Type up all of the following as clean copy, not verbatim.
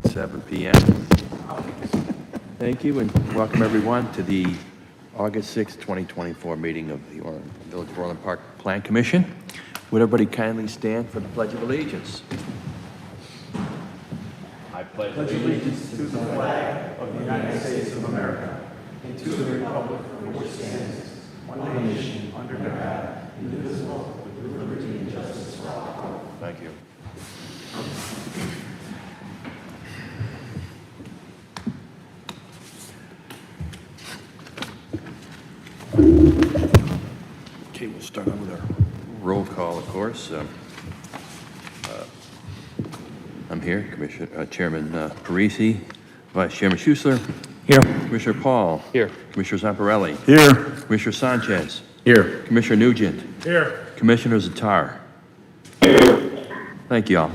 7 p.m. Thank you, and welcome everyone to the August 6, 2024 meeting of the Village of Orland Park Plan Commission. Would everybody kindly stand for the Pledge of Allegiance? I pledge allegiance To the flag of the United States of America and to the republic for which it stands, one nation, under God, indivisible, with liberty and justice for all. Thank you. Okay, we'll start out with our roll call, of course. I'm here, Chairman Parisi, Vice Chairman Schuessler. Here. Commissioner Paul. Here. Commissioner Zamparelli. Here. Commissioner Sanchez. Here. Commissioner Nugent. Here. Commissioner Zatar. Thank you all.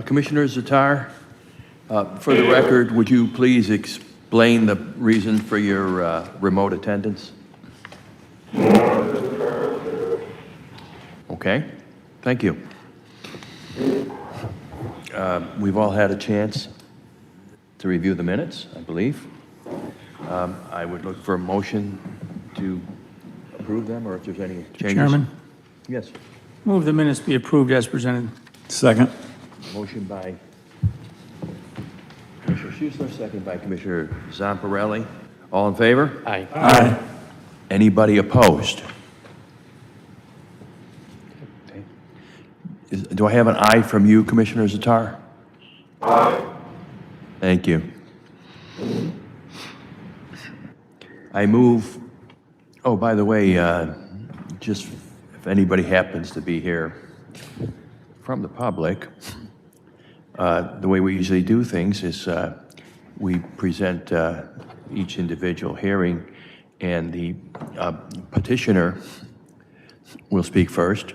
Commissioner Zatar, for the record, would you please explain the reason for your remote attendance? Okay, thank you. We've all had a chance to review the minutes, I believe. I would look for a motion to approve them, or if there's any changes. Chairman, Yes. move the minutes be approved as presented. Second. Motion by Commissioner Schuessler, second by Commissioner Zamparelli. All in favor? Aye. Aye. Anybody opposed? Okay. Do I have an aye from you, Commissioner Zatar? Aye. Thank you. I move, oh, by the way, just if anybody happens to be here from the public, the way we usually do things is we present each individual hearing, and the petitioner will speak first,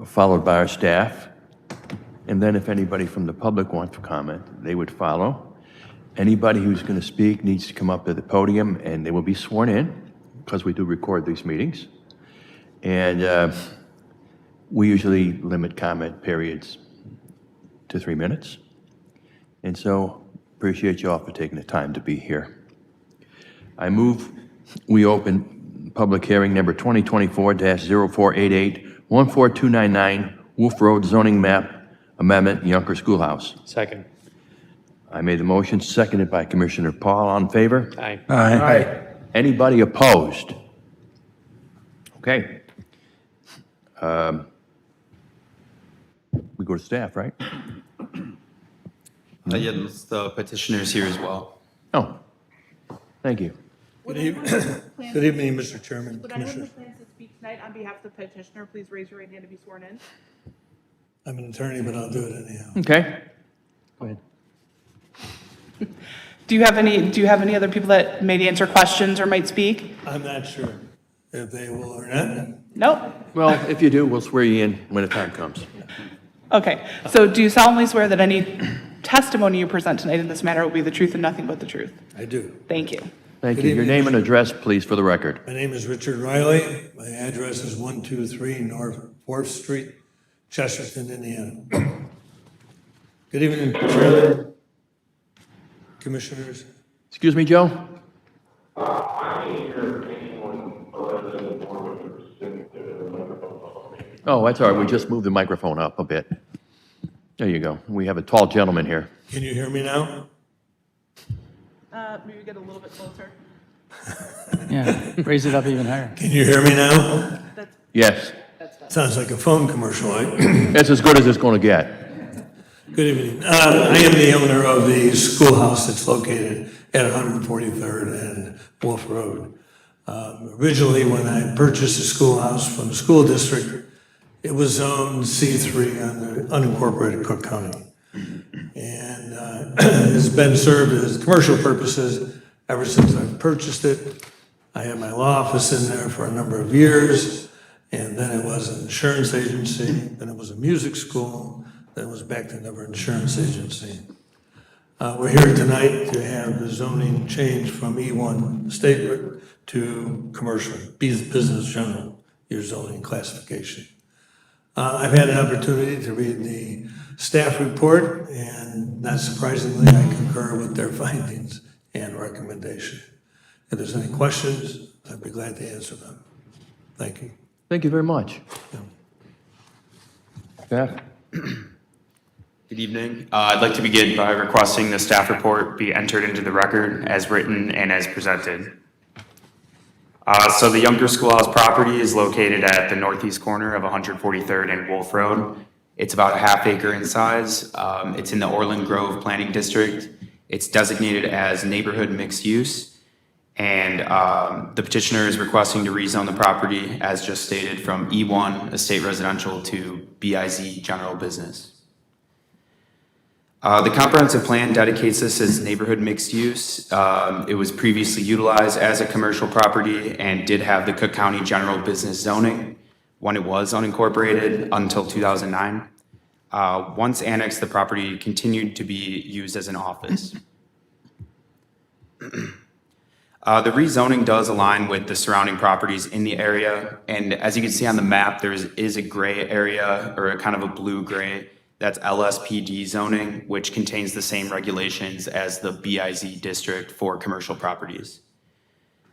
followed by our staff, and then if anybody from the public wants to comment, they would follow. Anybody who's going to speak needs to come up to the podium, and they will be sworn in, because we do record these meetings. And we usually limit comment periods to 3 minutes. And so, appreciate you all for taking the time to be here. I move we open public hearing number 2024-0488, 14299 Wolf Road zoning map amendment, Yunker Schoolhouse. Second. I made the motion, seconded by Commissioner Paul. On favor? Aye. Aye. Anybody opposed? Okay. We go to staff, right? Yes, the petitioner's here as well. Oh, thank you. Good evening, Mr. Chairman, Would anyone Commissioner. who plans to speak tonight on behalf of the petitioner, please raise your right hand to be sworn in? I'm an attorney, but I'll do it anyhow. Okay. Go ahead. Do you have any other people that may answer questions or might speak? I'm not sure if they will or not. Nope. Well, if you do, we'll swear you in when the time comes. Okay, so do you solemnly swear that any testimony you present tonight in this matter will be the truth and nothing but the truth? I do. Thank you. Thank Good you. Your evening, name and Mr. address, please, for the record. My name is Richard Riley. My address is 123 North 4th Street, Chesterton, Indiana. Good evening, Chairman, Commissioners. Excuse me, Joe? Oh, that's all right. We just moved the microphone up a bit. There you go. We have a tall gentleman here. Can you hear me now? Maybe get a little bit closer. Yeah, raise it up even higher. Can you hear me now? Yes. Sounds like a phone commercial. That's as good as it's going to get. Good evening. I am the owner of the schoolhouse that's located at 143rd and Wolf Road. Originally, when I purchased the schoolhouse from the school district, it was zoned C3 under unincorporated Cook County. And it's been served as commercial purposes ever since I purchased it. I had my law office in there for a number of years, and then it was an insurance agency, then it was a music school, then it was back to another insurance agency. We're here tonight to have the zoning change from E1 state to commercial, business general, your zoning classification. I've had an opportunity to read the staff report, and not surprisingly, I concur with their findings and recommendation. If there's any questions, I'd be glad to answer them. Thank you. Thank you very much. Staff? Good evening. I'd like to begin by requesting the staff report be entered into the record as written and as presented. So the Younger Schoolhouse property is located at the northeast corner of 143rd and Wolf Road. It's about a half acre in size. It's in the Orland Grove Planning District. It's designated as neighborhood mixed use. And the petitioner is requesting to rezone the property, as just stated, from E1 Estate Residential to BIZ General Business. The comprehensive plan dedicates this as neighborhood mixed use. It was previously utilized as a commercial property and did have the Cook County General Business zoning when it was unincorporated until 2009. Once annexed, the property continued to be used as an office. The rezoning does align with the surrounding properties in the area, and as you can see on the map, there is a gray area, or a kind of a blue-gray. That's LSPD zoning, which contains the same regulations as the BIZ district for commercial properties.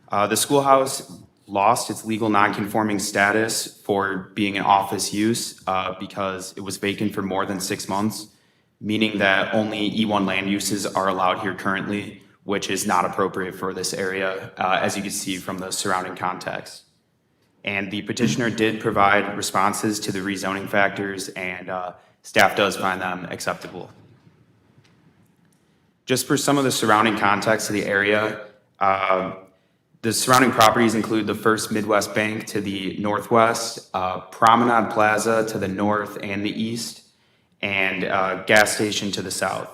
The schoolhouse lost its legal nonconforming status for being an office use because it was vacant for more than 6 months, meaning that only E1 land uses are allowed here currently, which is not appropriate for this area, as you can see from the surrounding context. And the petitioner did provide responses to the rezoning factors, and staff does find them acceptable. Just for some of the surrounding context of the area, the surrounding properties include the First Midwest Bank to the northwest, Promenade Plaza to the north and the east, and gas station to the south.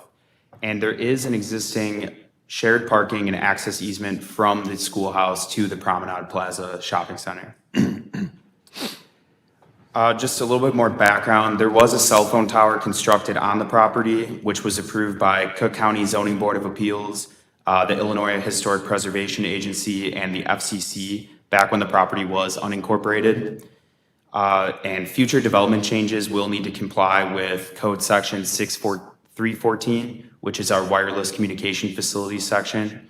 And there is an existing shared parking and access easement from the schoolhouse to the Promenade Plaza shopping center. Just a little bit more background. There was a cell phone tower constructed on the property, which was approved by Cook County Zoning Board of Appeals, the Illinois Historic Preservation Agency, and the FCC back when the property was unincorporated. And future development changes will need to comply with Code Section 64314, which is our wireless communication facilities section.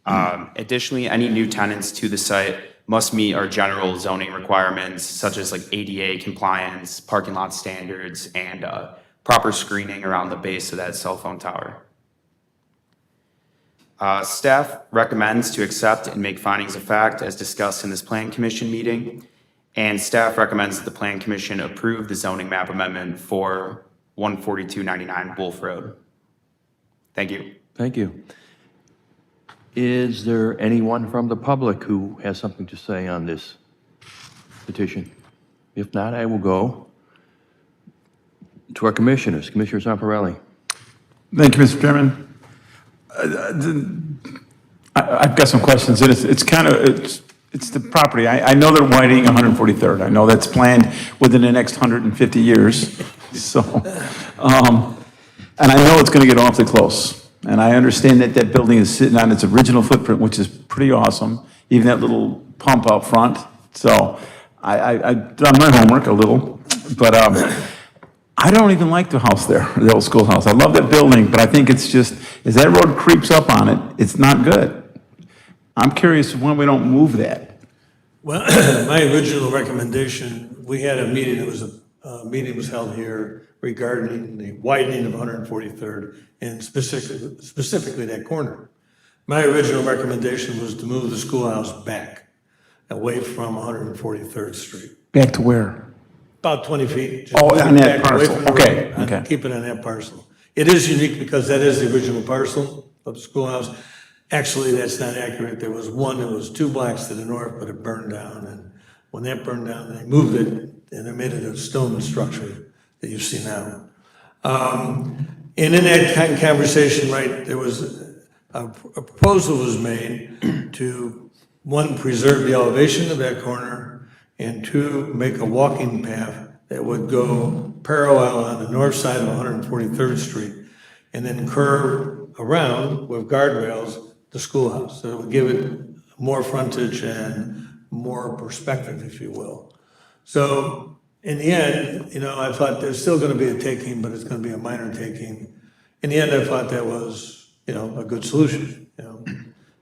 Additionally, any new tenants to the site must meet our general zoning requirements, such as like ADA compliance, parking lot standards, and proper screening around the base of that cell phone tower. Staff recommends to accept and make findings of fact as discussed in this Plan Commission meeting, and staff recommends that the Plan Commission approve the zoning map amendment for 14299 Wolf Road. Thank you. Thank you. Is there anyone from the public who has something to say on this petition? If not, I will go to our commissioners. Commissioner Zamparelli. Thank you, Mr. Chairman. I've got some questions. It's the property. I know they're widening 143rd. I know that's planned within the next 150 years. So, and I know it's going to get awfully close. And I understand that that building is sitting on its original footprint, which is pretty awesome. Even that little pump out front. So I've done my homework a little, but I don't even like the house there, the old schoolhouse. I love that building, but I think it's just, as that road creeps up on it, it's not good. I'm curious when we don't move that. Well, my original recommendation, we had a meeting, a meeting was held here regarding the widening of 143rd and specifically that corner. My original recommendation was to move the schoolhouse back, away from 143rd Street. Back to where? About 20 feet. Just Oh, move on it that back away parcel. from the Okay, road, okay. Keep it on that parcel. It is unique because that is the original parcel of the schoolhouse. Actually, that's not accurate. There was one that was 2 blocks to the north, but it burned down. And when that burned down, they moved it and they made it a stone structure that you see now. And in that kind of conversation, right, there was a proposal was made to, 1, preserve the elevation of that corner, and 2, make a walking path that would go parallel on the north side of 143rd Street, and then curve around with guardrails the schoolhouse. So it would give it more frontage and more perspective, if you will. So in the end, I thought there's still gonna be a taking, but it's gonna be a minor taking. In the end, I thought that was, a good solution.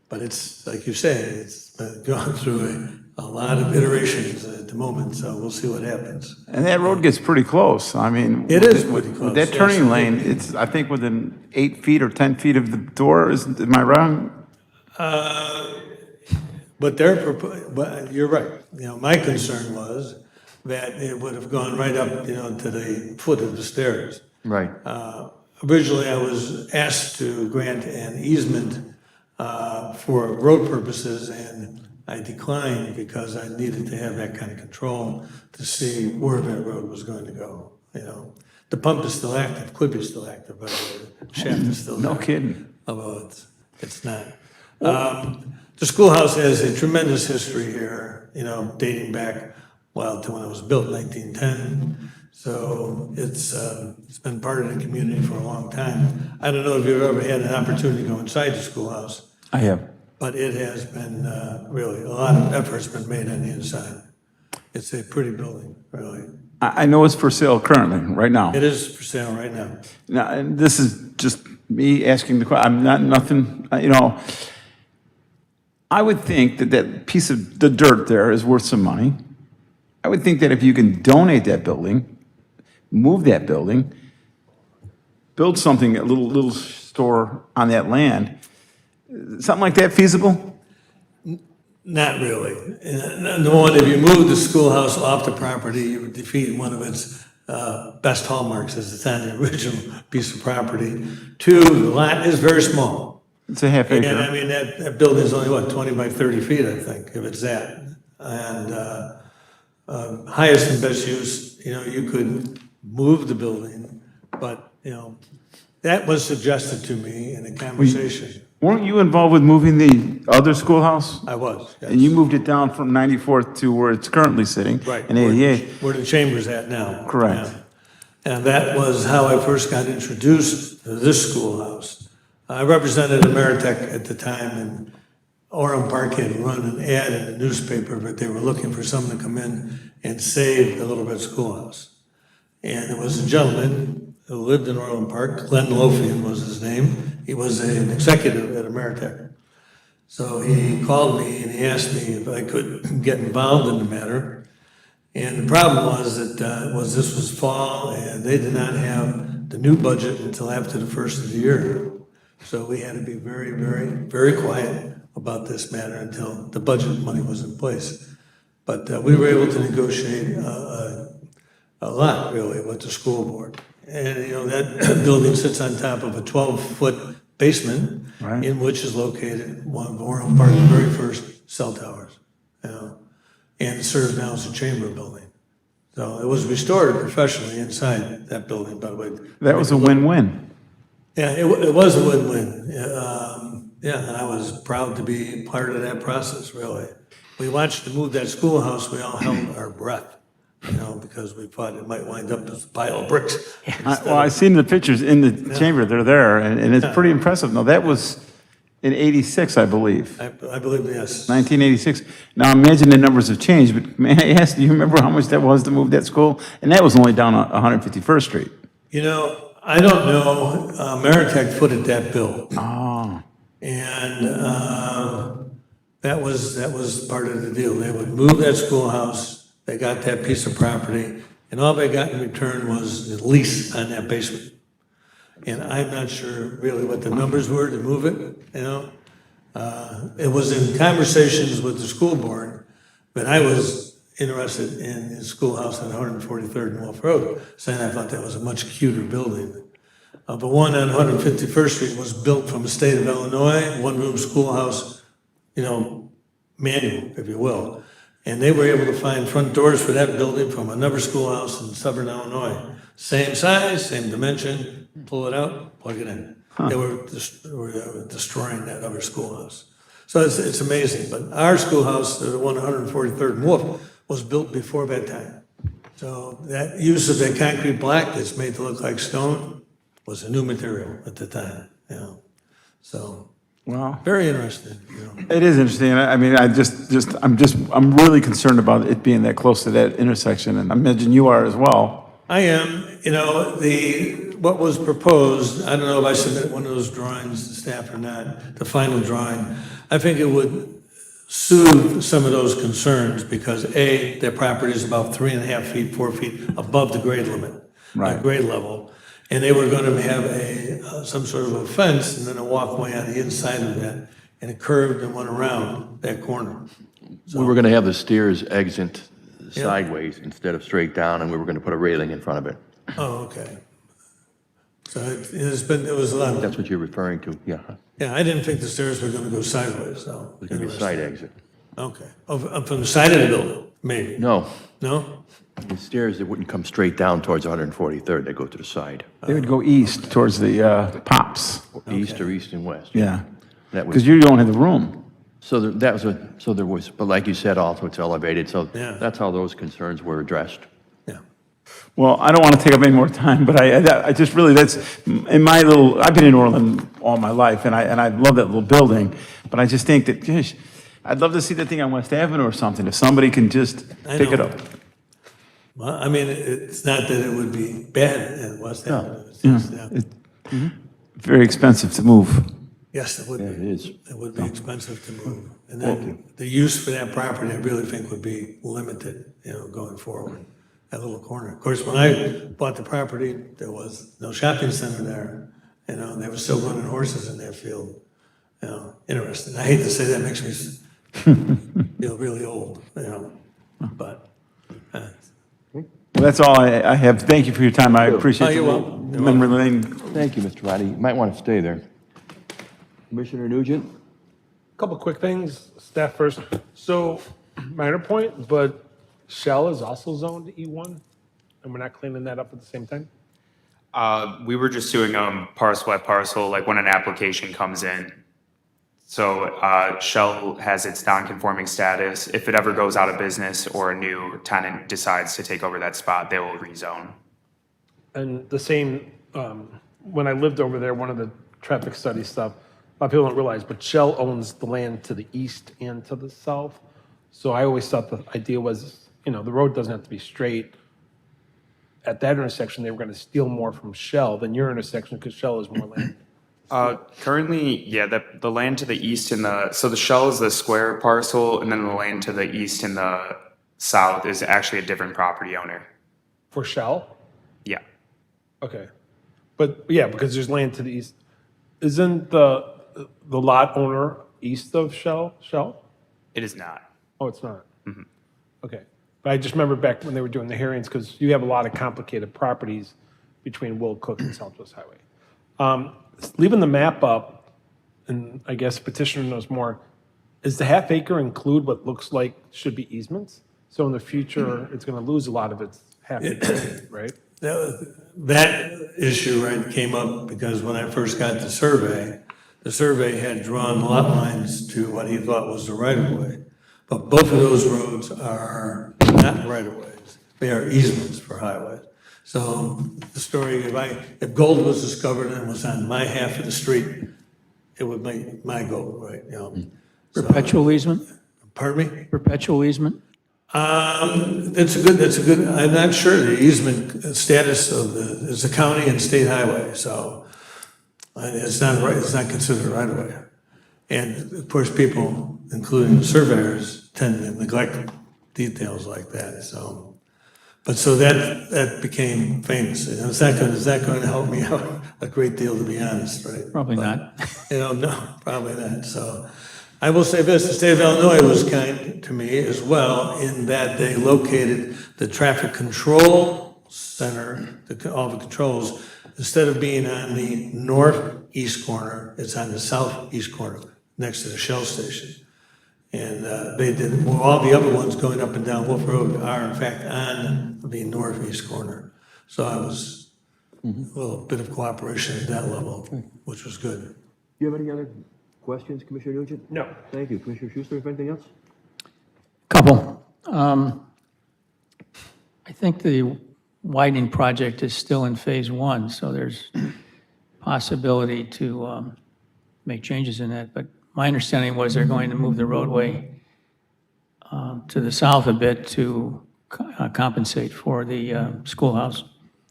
But it's, like you say, it's gone through a lot of iterations at the moment, so we'll see what happens. And that road gets pretty close. I mean. It is with- pretty with close, that turning yes. lane, it's, I think, within 8 feet or 10 feet of the door, am I wrong? But but you're right. My concern was that it would have gone right up, to the foot of the stairs. Right. Originally, I was asked to grant an easement for road purposes, and I declined because I needed to have that kind of control to see where that road was going to go. The pump is still active, could be still active, by the way. The shaft is still there. No kidding. Although it's not. The schoolhouse has a tremendous history here, dating back, to when it was built in 1910. So it's been part of the community for a long time. I don't know if you've ever had an opportunity to go inside the schoolhouse, I have. but it has been, really, a lot of effort's been made on the inside. It's a pretty building, really. I know it's for sale currently, right now. It is for sale right now. Now, and this is just me asking the question, I'm not, nothing, I would think that that piece of the dirt there is worth some money. I would think that if you can donate that building, move that building, build something, a little store on that land, something like that feasible? Not really. Number one, if you move the schoolhouse off the property, you would defeat one of its best hallmarks, as it's on the original piece of property. Two, the lot is very small. It's a half And acre. I mean, that building is only, 20 by 30 feet, I think, if it's that. And highest and best use, you could move the building, but, that was suggested to me in a conversation. Weren't you involved with moving the other schoolhouse? I was, yes. And you moved it down from 94th to where it's currently sitting? Right. In 88? Where the chamber's at now. Correct. Yeah. And that was how I first got introduced to this schoolhouse. I represented Ameritech at the time, and Orland Park had run an ad in the newspaper, but they were looking for someone to come in and save the Little Red Schoolhouse. And it was a gentleman who lived in Orland Park, Glenn Lofian was his name. He was an executive at Ameritech. So he called me and he asked me if I could get involved in the matter. And the problem was that this was fall, and they did not have the new budget until after the first of the year. So we had to be very, very, very quiet about this matter until the budget money was in place. But we were able to negotiate a lot, really, with the school board. And, that building sits on top of a 12-foot basement, Right. in which is located one of Orland Park's very first cell towers. And it serves now as a chamber building. So it was restored professionally inside that building, by the way. That was a win-win. Yeah, it was a win-win. And I was proud to be part of that process, really. We watched to move that schoolhouse, we all held our breath, because we thought it might wind up as a pile of bricks. Well, I've seen the pictures in the chamber, they're there, and it's pretty impressive. No, that was in 86, I believe, I believe, yes. 1986. Now, imagine the numbers have changed, but may I ask, do you remember how much that was to move that school? And that was only down on 151st Street. I don't know, Ameritech footed that bill. Oh, And that was part of the deal. They would move that schoolhouse, they got that piece of property, and all they got in return was the lease on that basement. And I'm not sure really what the numbers were to move it, It was in conversations with the school board, but I was interested in the schoolhouse on 143rd and Wolf Road, saying I thought that was a much cuter building. The one on 151st Street was built from the state of Illinois, one-room schoolhouse, manual, if you will. And they were able to find front doors for that building from another schoolhouse in southern Illinois. Same size, same dimension, pull it out, plug it in. They were destroying that other schoolhouse. So it's amazing, but our schoolhouse, the one 143rd and Wolf, was built before that time. So that use of that concrete block that's made to look like stone was a new material at the time, So Wow. Very interesting, you know. It is interesting. I mean, I'm really concerned about it being that close to that intersection, and I imagine you are as well. I am, you know, what was proposed, I don't know if I submit one of those drawings to staff or not, the final drawing. I think it would soothe some of those concerns because A, their property is about 3.5 feet, 4 feet above the grade limit. Right. Grade level. And they were going to have some sort of a fence and then a walkway on the inside of that. And it curved and went around that corner. We were going to have the stairs exit sideways instead of straight down, and we were going to put a railing in front of it. Oh, okay. So it was a lot. That's what you're referring to, yeah. Yeah, I didn't think the stairs were going to go sideways, so. It was going to be a side exit. Okay. Oh, from the side of the building, maybe? No, No? the stairs, they wouldn't come straight down towards 143rd, they go to the side, They would go east towards the pops. east or east and west. Yeah. That was, Because you don't have the room. so there was, but like you said, also it's elevated, so Yeah. that's how those concerns were addressed. Yeah. Well, I don't want to take up any more time, but I just really, that's, in my little, I've been in Orland all my life, and I love that little building, but I just think that, gosh, I'd love to see that thing on West Avenue or something, if somebody can just I pick it know. up. Well, I mean, it's not that it would be bad in West Avenue. It's Yeah, just, yeah. very expensive to move. Yes, it would Yeah, it be. is. It would be expensive to move. And then the use for that property, I really think would be limited, you know, going forward, that little corner. Of course, when I bought the property, there was no shopping center there, you know, and they were still running horses in their field. You know, interesting. I hate to say that, makes me feel really old, you know, but. Well, that's all I have. Thank you for your time. I appreciate Oh, you're the welcome. You're memory lane. Thank you, Mr. Roddy. You might want to stay there. Commissioner Nugent? Couple quick things, staff first. So, minor point, but Shell is also zoned E1, and we're not cleaning that up at the same time? We were just doing parcel by parcel, like when an application comes in. So Shell has its non-conforming status. If it ever goes out of business or a new tenant decides to take over that spot, they will rezone. And the same, when I lived over there, one of the traffic study stuff, a lot of people don't realize, but Shell owns the land to the east and to the south. So I always thought the idea was, you know, the road doesn't have to be straight. At that intersection, they were going to steal more from Shell than your intersection because Shell is more land. Currently, yeah, the land to the east and so the Shell is the square parcel, and then the land to the east and the south is actually a different property owner. For Shell? Yeah. Okay. But yeah, because there's land to the east. Isn't the lot owner east of Shell? It is not. Oh, it's not? Okay. But I just remember back when they were doing the hearings, because you have a lot of complicated properties between Will Cook and Southwest Highway. Leaving the map up, and I guess petitioner knows more, is the half acre include what looks like should be easements? So in the future, it's going to lose a lot of its half acre, right? That issue, right, came up because when I first got the survey had drawn lot lines to what he thought was the right-of-way. But both of those roads are not right-of-ways. They are easements for highways. So the story, if gold was discovered and was on my half of the street, it would make my gold, right, you know? So- Perpetual easement? Pardon me? Perpetual easement? That's a good, I'm not sure the easement status of it's a county and state highway, so it's not considered right away. And of course, people, including the surveyors, tend to neglect details like that, so. But so that became famous, and is that going to help me out a great deal, to be honest, right? Probably not. You know, no, probably not. So I will say this, the state of Illinois was kind to me as well in that they located the traffic control center, all the controls, instead of being on the northeast corner, it's on the southeast corner, next to the Shell station. And they did, well, all the other ones going up and down Wolf Road are in fact on the northeast corner. So I was a little bit of cooperation at that level, which was good. Do you have any other questions, Commissioner Nugent? No. Thank you. Commissioner Schuster, have anything else? Couple. I think the widening project is still in phase one, so there's possibility to make changes in that, but my understanding was they're going to move the roadway to the south a bit to compensate for the schoolhouse.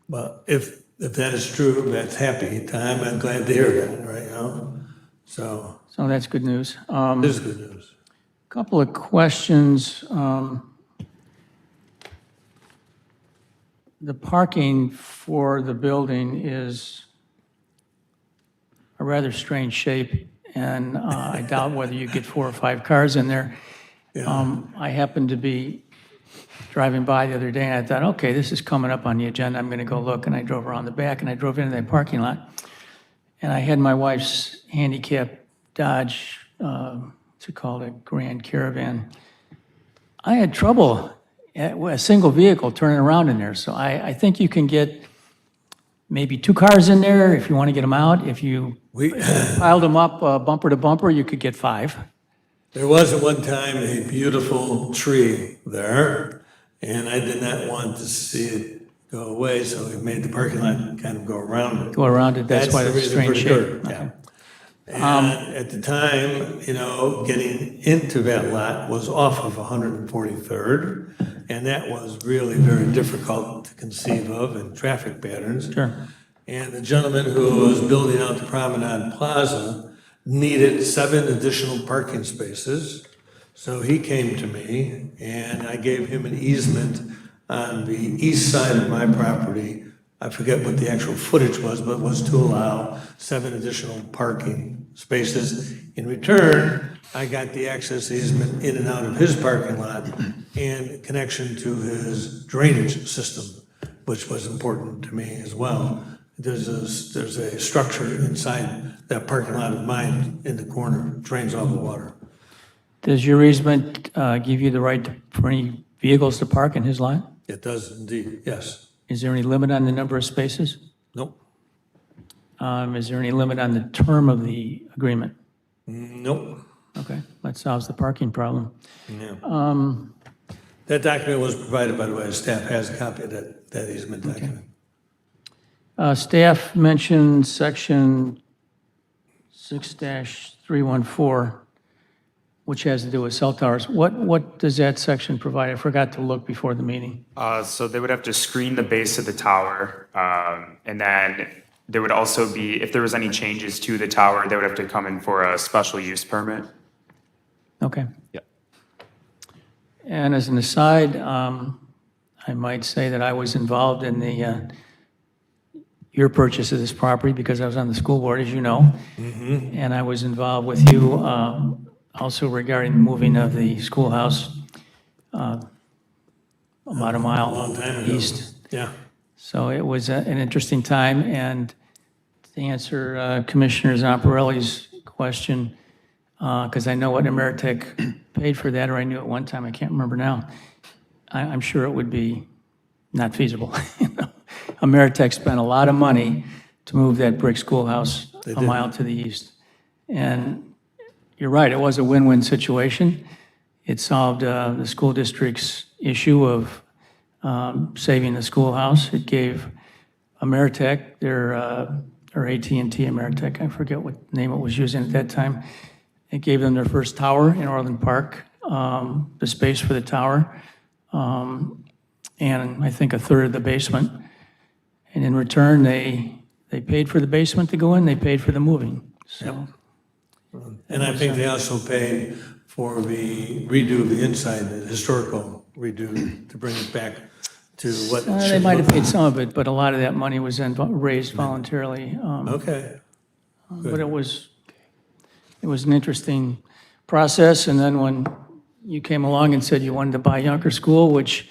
Well, if that is true, that's happy time. I'm glad to hear that, right, you know? So, So that's good news. this is good news. Couple of questions. The parking for the building is a rather strange shape, and I doubt whether you get 4 or 5 cars in there. I happened to be driving by the other day, and I thought, okay, this is coming up on the agenda, I'm gonna go look, and I drove around the back, and I drove into that parking lot, and I had my wife's handicap Dodge, what's it called, a Grand Caravan. I had trouble with a single vehicle turning around in there, so I think you can get maybe 2 cars in there if you want to get them out. If you We, piled them up bumper to bumper, you could get 5. there was at one time a beautiful tree there, and I did not want to see it go away, so we made the parking lot kind of go around it. Go around it, that's why the it's a reason strange for the shape. curve, yeah. And at the time, you know, getting into that lot was off of 143rd, and that was really very difficult to conceive of in traffic patterns. Sure. And the gentleman who was building out the Promenade Plaza needed 7 additional parking spaces. So he came to me, and I gave him an easement on the east side of my property. I forget what the actual footage was, but it was to allow 7 additional parking spaces. In return, I got the access easement in and out of his parking lot and connection to his drainage system, which was important to me as well. There's a structure inside that parking lot of mine in the corner, drains all the water. Does your easement give you the right for any vehicles to park in his lot? It does indeed, yes. Is there any limit on the number of spaces? Nope, Is there any limit on the term of the agreement? nope. Okay, that solves the parking problem. Yeah. That document was provided, by the way, staff has a copy of that easement document. Staff mentioned section 6-314, which has to do with cell towers. What does that section provide? I forgot to look before the meeting. So they would have to screen the base of the tower, and then there would also be, if there was any changes to the tower, they would have to come in for a special use permit. Okay. Yep. And as an aside, I might say that I was involved in your purchase of this property because I was on the school board, as you know. And I was involved with you also regarding the moving of the schoolhouse about a mile Long time ago. east. Yeah. So it was an interesting time, and to answer Commissioner Zamparelli's question, because I know what Ameritech paid for that, or I knew at one time, I can't remember now, I'm sure it would be not feasible. You know? Ameritech spent a lot of money to move that brick schoolhouse They a did. mile to the east. And you're right, it was a win-win situation. It solved the school district's issue of saving the schoolhouse. It gave Ameritech, or AT&T Ameritech, I forget what name it was using at that time. It gave them their first tower in Orland Park, the space for the tower, and I think a third of the basement. And in return, they paid for the basement to go in, they paid for the moving, so. And I think they also paid for the redo of the inside, the historical redo, to bring it back to what. it They should might have look paid like. some of it, but a lot of that money was then raised voluntarily. Okay, But it was an interesting process, and then when you came along and said you wanted to buy Yonker School, which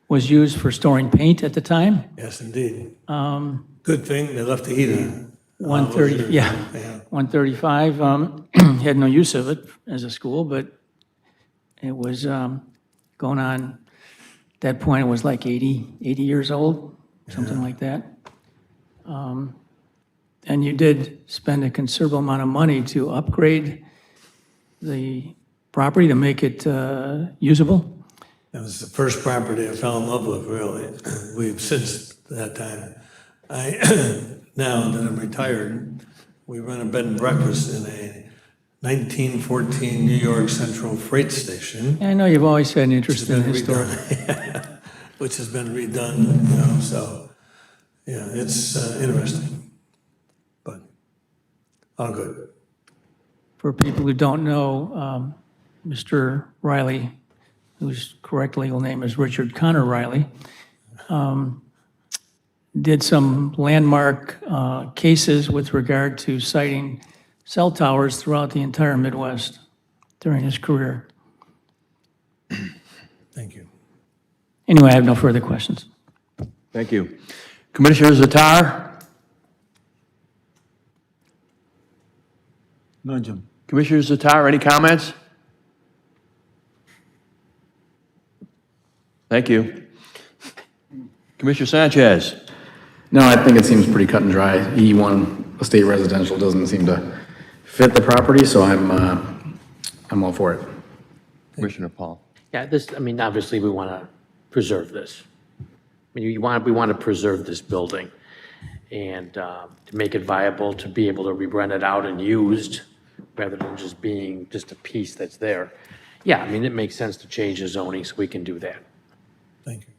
was used for storing paint at the time, yes, indeed. Good thing they left the heat on. 130, yeah, Yeah. 135, had no use of it as a school, but it was going on, at that point, it was like 80 years old, something like that. And you did spend a considerable amount of money to upgrade the property to make it usable. That was the first property I fell in love with, really. We've since that time. Now that I'm retired, We run a bed and breakfast in a 1914 New York Central freight station. I know you've always had an interest in been historic. redone, which has been redone, so, yeah, it's interesting. But, all good. For people who don't know, Mr. Riley, whose correct legal name is Richard Connor Riley, did some landmark cases with regard to siting cell towers throughout the entire Midwest during his career. Thank you. Anyway, I have no further questions. Thank you. Commissioner Zatar? No, Jim. Commissioner Zatar, any comments? Thank you. Commissioner Sanchez? No, I think it seems pretty cut and dry. E1 estate residential doesn't seem to fit the property, so I'm all for it. Commissioner Paul? Yeah, I mean, obviously, we want to preserve this. I mean, we want to preserve this building and to make it viable, to be able to be rented out and used rather than just being just a piece that's there. Yeah, I mean, it makes sense to change the zoning so we can do that. Thank you.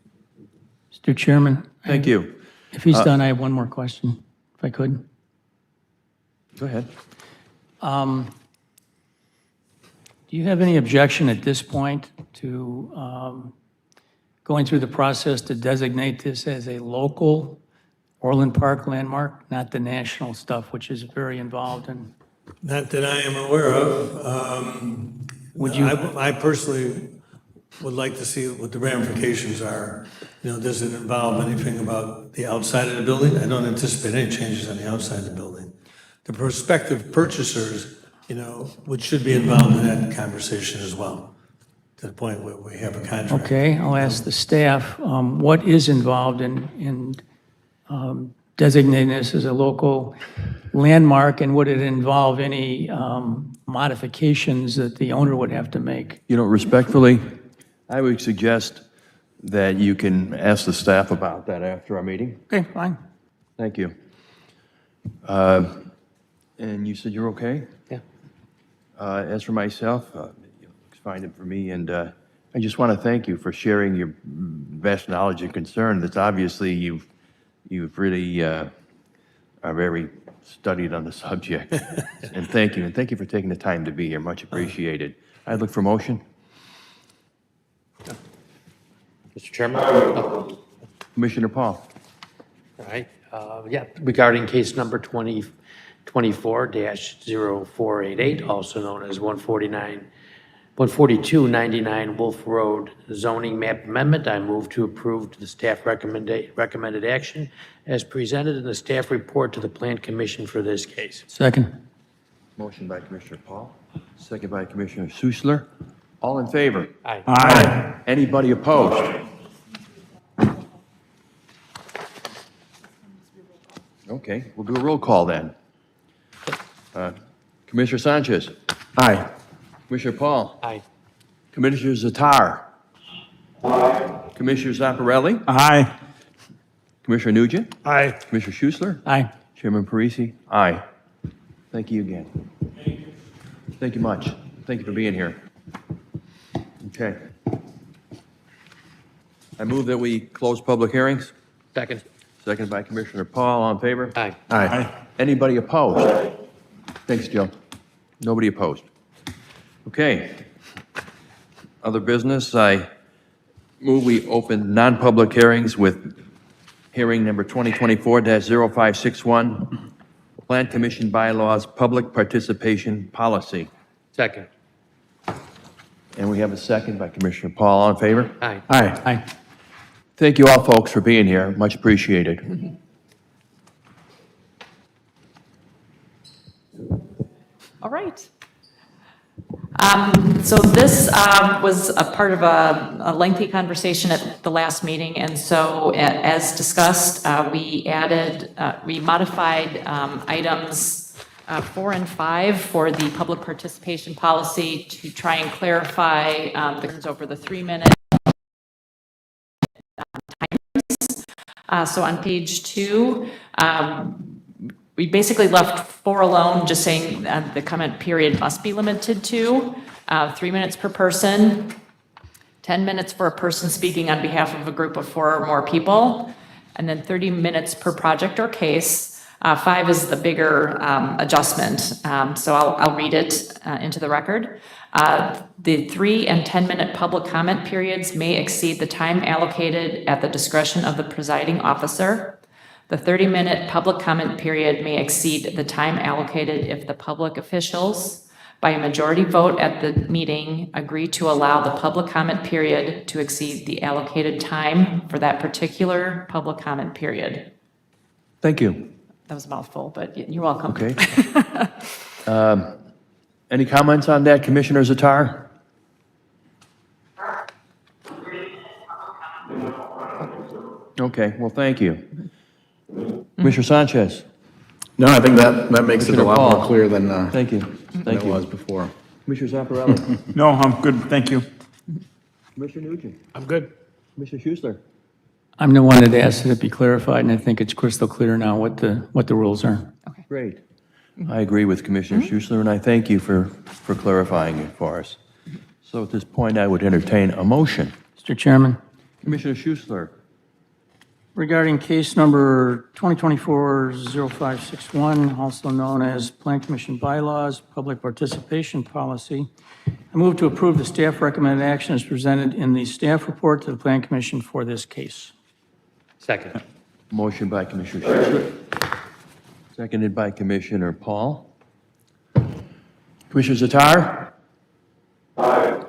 Mr. Chairman? Thank you. If he's done, I have one more question, if I could. Go ahead. Do you have any objection at this point to going through the process to designate this as a local Orland Park landmark, not the national stuff, which is very involved in? Not that I am aware of. Would you- I personally would like to see what the ramifications are. Does it involve anything about the outside of the building? I don't anticipate any changes on the outside of the building. The prospective purchasers, should be involved in that conversation as well, to the point where we have a contract. Okay, I'll ask the staff, what is involved in designating this as a local landmark, and would it involve any modifications that the owner would have to make? Respectfully, I would suggest that you can ask the staff about that after our meeting. Okay, fine. Thank you. And you said you're okay? Yeah. As for myself, it looks fine for me, and I just want to thank you for sharing your vast knowledge and concern. That's obviously you've really are very studied on the subject. And thank you for taking the time to be here. Much appreciated. I look for motion. Mr. Chairman? Oh, Commissioner Paul. all right. Yeah, regarding case number 2024-0488, also known as 14299 Wolf Road zoning map amendment, I move to approve the staff recommended action as presented in the staff report to the Plan Commission for this case. Second. Motion by Commissioner Paul, second by Commissioner Sussler. All in favor? Aye. Aye. Anybody opposed? Okay, we'll do a roll call then. Commissioner Sanchez. Aye. Commissioner Paul. Aye. Commissioner Zatar. Commissioner Zapparelli. Aye. Commissioner Nugent. Aye. Commissioner Schussler. Aye. Chairman Parisi. Aye. Thank you again. Thank you much. Thank you for being here. Okay. I move that we close public hearings. Second. Second by Commissioner Paul. All in favor? Aye. Aye. Anybody opposed? Thanks, Joe. Nobody opposed. Okay. Other business, I move we open non-public hearings with hearing number 2024-0561, Plan Commission Bylaws Public Participation Policy. Second. And we have a second by Commissioner Paul. All in favor? Aye. Aye. Aye. Thank you all, folks, for being here. Much appreciated. All right. So this was a part of a lengthy conversation at the last meeting, and so as discussed, we modified items 4 and 5 for the public participation policy to try and clarify the concerns over the 3-minute times. So on page 2, We basically left 4 alone, just saying the comment period must be limited to 3 minutes per person, 10 minutes for a person speaking on behalf of a group of 4 or more people, and then 30 minutes per project or case. 5 is the bigger adjustment, so I'll read it into the record. The 3 and 10-minute public comment periods may exceed the time allocated at the discretion of the presiding officer. The 30-minute public comment period may exceed the time allocated if the public officials, by a majority vote at the meeting, agree to allow the public comment period to exceed the allocated time for that particular public comment period. Thank you. That was a mouthful, but you're welcome. Okay. Any comments on that, Commissioner Zatar? Okay, well, thank you. Commissioner Sanchez? No, I think that makes it a lot Paul. more clear than Thank you. than Thank it you. was before. Commissioner Zamparelli? No, I'm good, thank you. Commissioner Nugent? I'm good. Commissioner Schussler? I'm the one that asked that it be clarified, and I think it's crystal clear now what the rules are. Great. I agree with Commissioner Schussler, and I thank you for clarifying it for us. So at this point, I would entertain a motion. Mr. Chairman, Commissioner Schussler? regarding case number 2024-0561, also known as Plan Commission Bylaws, Public Participation Policy, I move to approve the staff recommended action as presented in the staff report to the Plan Commission for this case. Second. Motion by Commissioner Schussler, seconded by Commissioner Paul. Commissioner Zatar? Aye.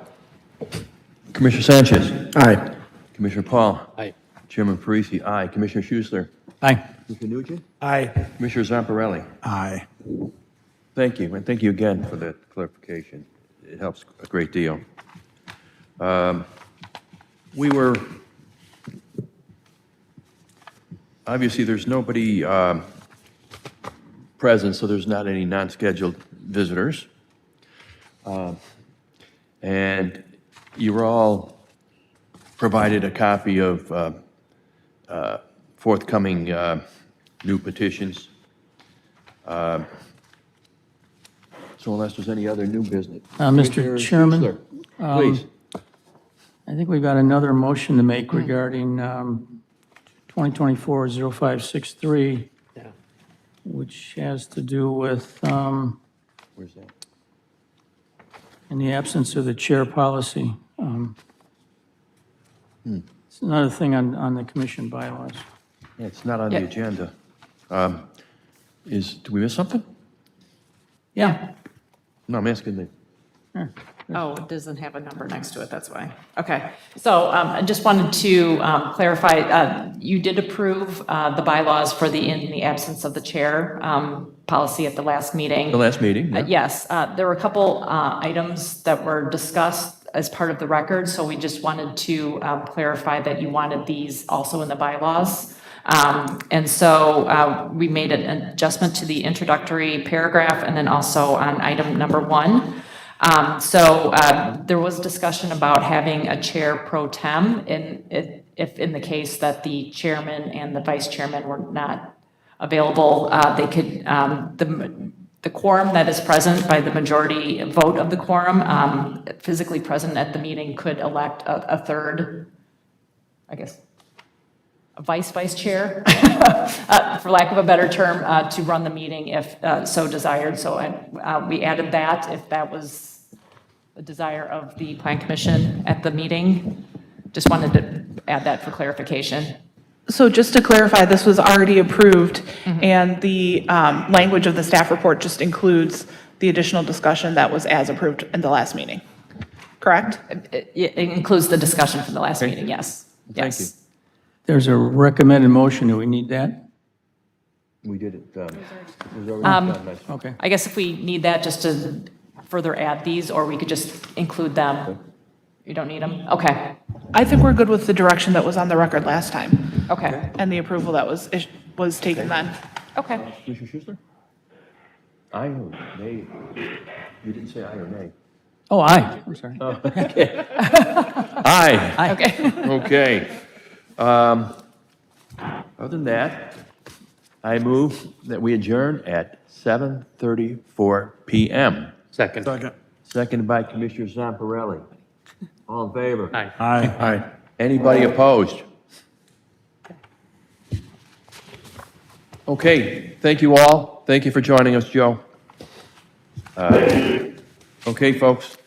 Commissioner Sanchez? Aye. Commissioner Paul? Aye. Chairman Parisi, aye. Commissioner Schussler? Aye. Commissioner Nugent? Aye. Commissioner Zamparelli? Aye. Thank you, and thank you again for that clarification. It helps a great deal. We were, obviously, there's nobody present, so there's not any non-scheduled visitors. And you were all provided a copy of forthcoming new petitions. So unless there's any other new business. Mr. Commissioner Chairman, Schussler, Please. I think we've got another motion to make regarding 2024-0563, Yeah. which has to do with, Where's that? in the absence of the chair policy. It's another thing on the commission bylaws. Yeah, it's not on the Yeah. agenda. Did we miss something? Yeah. No, I'm asking the, Oh, it doesn't have a number next to it, that's why. Okay, so I just wanted to clarify, you did approve the bylaws for in the absence of the chair policy at the last meeting. the last meeting. yeah. Yes, there were a couple items that were discussed as part of the record, so we just wanted to clarify that you wanted these also in the bylaws. And so we made an adjustment to the introductory paragraph and then also on item number 1. So there was discussion about having a chair pro tem if in the case that the chairman and the vice chairman were not available, they could, the quorum that is present by the majority vote of the quorum, physically present at the meeting could elect a third, I guess, a vice chair, for lack of a better term, to run the meeting if so desired. So we added that if that was the desire of the Plan Commission at the meeting. Just wanted to add that for clarification. So just to clarify, this was already approved, and the language of the staff report just includes the additional discussion that was as approved in the last meeting, correct? It includes the discussion from the last meeting, yes. Thank you. Yes. There's a recommended motion. Do we need that? We did it. It was already done. Nice. Okay. I guess if we need that just to further add these, or we could just include them. You don't need them? Okay, I think we're good with the direction that was on the record last time, okay, and the approval that was taken then. okay. Commissioner Schussler? Aye or nay? You didn't say aye or nay. Oh, aye. I'm sorry. Aye. Okay. Okay. Other than that, I move that we adjourn at 7:34 PM. Second. Seconded by Commissioner Zamparelli. All in favor? Aye. Aye. Anybody opposed? Okay, thank you all. Thank you for joining us, Joe. Okay, folks.